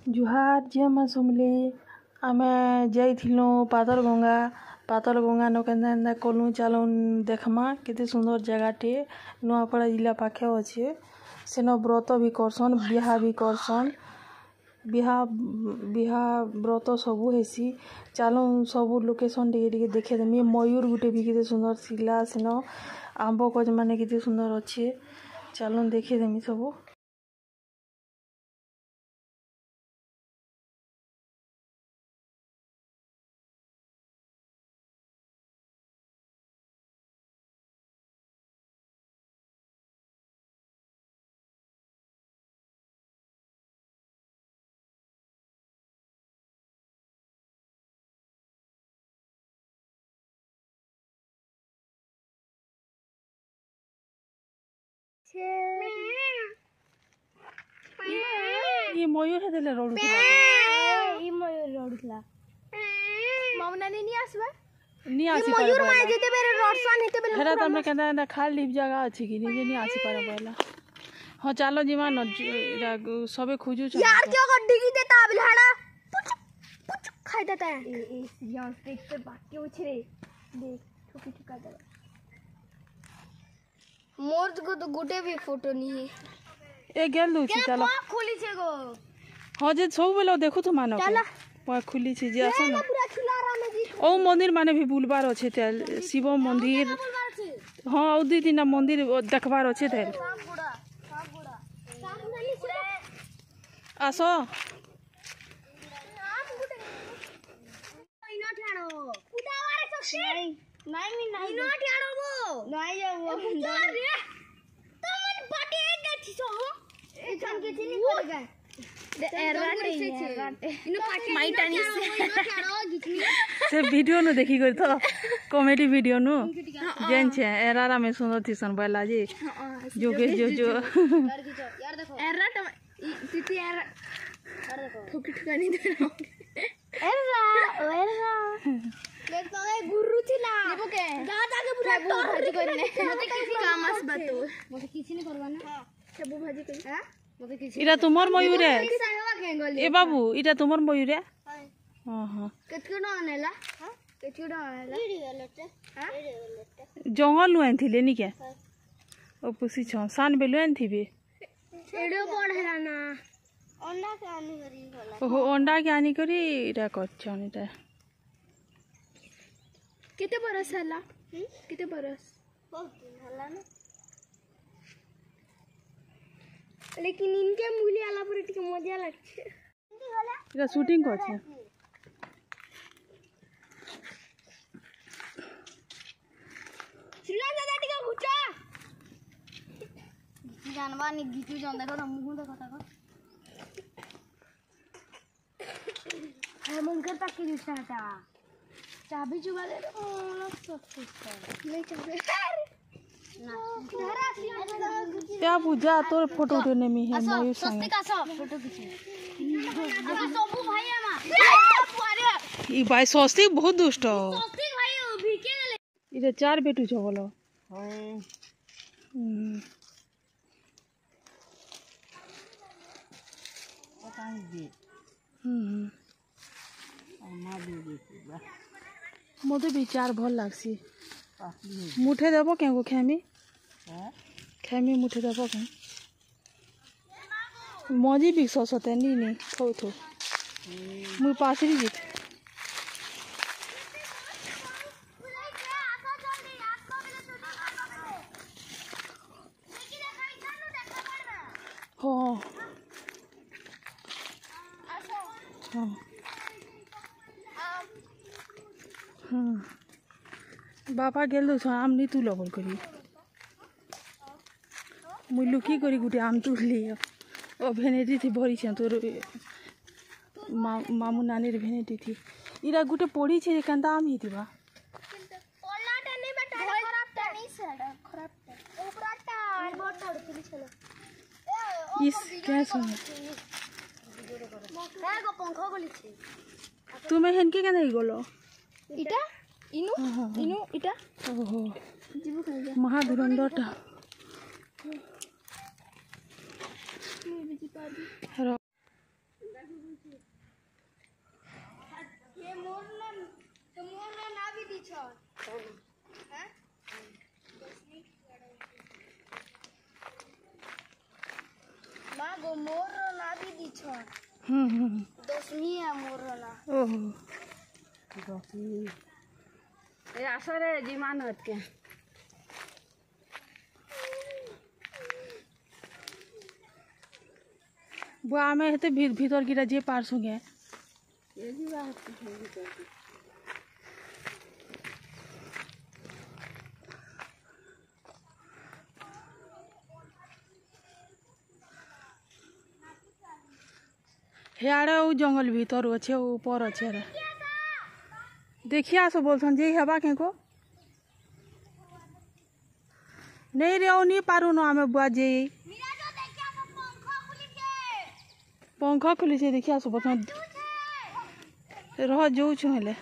जुहार जे मैं समले आमे जाइथिलु पातल गंगा न केंदा कलु चलु देखमा केते सुंदर जगहटे नुआपड़ा जिला पाखे अच्छे सेनो व्रत भी करसन बिहा व्रत सबू हेसी चलो सबू लोकेशन टिके देखे देमी मयूर गुटे भी केते सुंदर सिला सेनो आंब गज माने केते सुंदर अच्छे चलो देखे देमी सबू ये मयूर हेदेले रोडुला ई मयूर रोडुला मामना नहीं आसबा नी आसी मयूर माय जेते बेरे रोडसन हेते बेरे हेरा तमने केंदा खाल लिप जगह अछि कि नी आसी पारे बोला हां चलो जीमा न सबे खोजु छ यार क्यों गड्डी की देता बिलाड़ा पुच खाई देता है ए यार देख पे बाकी उछरे देख ठुकी ठुका दे मोर को तो गुटे भी फोटो नहीं है ए गेल दु छी चलो खुली छे गो हां जे सब बेलो देखु तो मानो चला पा खुली छी जे आसन पूरा खिलारा में जी ओ मंदिर माने भी बुलबार अछि तेल शिव मंदिर हां ओ दी तीन मंदिर देखबार अछि तेल आसो से वीडियो नु देखी कर तो कॉमेडी वीडियो नु जेन छे एरारा में सुंदर थीसन बैला जी जो यार देखो एरा तिति एरा देखो ठुकी ठुका नहीं दे एरा देख तो ए गुरु थिला लेबो के दादा के पूरा भाजी करने मते किसी काम आस बातो मते किसी नहीं करवा ना हां सबु भाजी कर हां मते किसी इरा तुमर मयूर है ए बाबू इरा तुमर मयूर है हां हां केतको न आनेला हां केतको न आनेला वीडियो लेते हां जंगल नु आनथिले नी के ओ पुसी छ सान बेलु आनथिबे एडो बड़ हैरा ना अंडा के आनी करी होला ओहो अंडा के आनी करी इरा करछन इटा किते बरस हला किते बरस बहुत दिन हला ना लेकिन इनके मूली आला पर टिके मजा लागछे इरा शूटिंग करछे श्रीला दादा टिके घुचा जानवा नि गीतु जन देखो त मुंह देखो ताको है मंकर तक की दिसाटा चाबी चुगा दे ओ ले चाबी ना क्या पूजा तोर फोटो उठने में है मयूर संग स्वस्तिक आसो फोटो खींच सबू भाई आमा ई भाई स्वस्तिक बहुत दुष्ट हो स्वस्तिक भाई भीके गेले इरे चार बेटू छ बोलो हां पता नहीं मते विचार भल लागसी मुठे देबो के गो खेमी मुठे देबो के मजी भी ससते नी थो थो मुई पासरी जीत हो हां बापा गेल छ आम नी तू लगल करी मुई लुकी करी गुटे आम तुली ओ भेनेटी थी भरी छ तोर मामू नानी रे भेनेटी थी इरा गुटे पड़ी छे कंदा आम हितिबा ओलाटा नहीं बेटा खराब ता नहीं सेडा खराब ता ऊपरटा मोटा उड़ती चलो इस क्या सुन मैं को पंखो गली छी तुम्हें हेनके केना गलो इटा इनु इटा ओहो जीबो खाई महाधुरंधरटा माँ गो मोर ना भी दी छ 10वीं है मोर ना ओहो 10वीं ए आसरे जिमान होत के बुआ में हेते भीतर गिरा जे पार संगे ये जी बात है हेआड़े उ जंगल भीतर अच्छे ऊपर अच्छे रे देखिया सब बोलथन जे हेबा के को नहीं रे नहीं पारू न आमे बुआ जे पंखा खुली छे देखिया सब बोलथन रह जाऊ छु हेले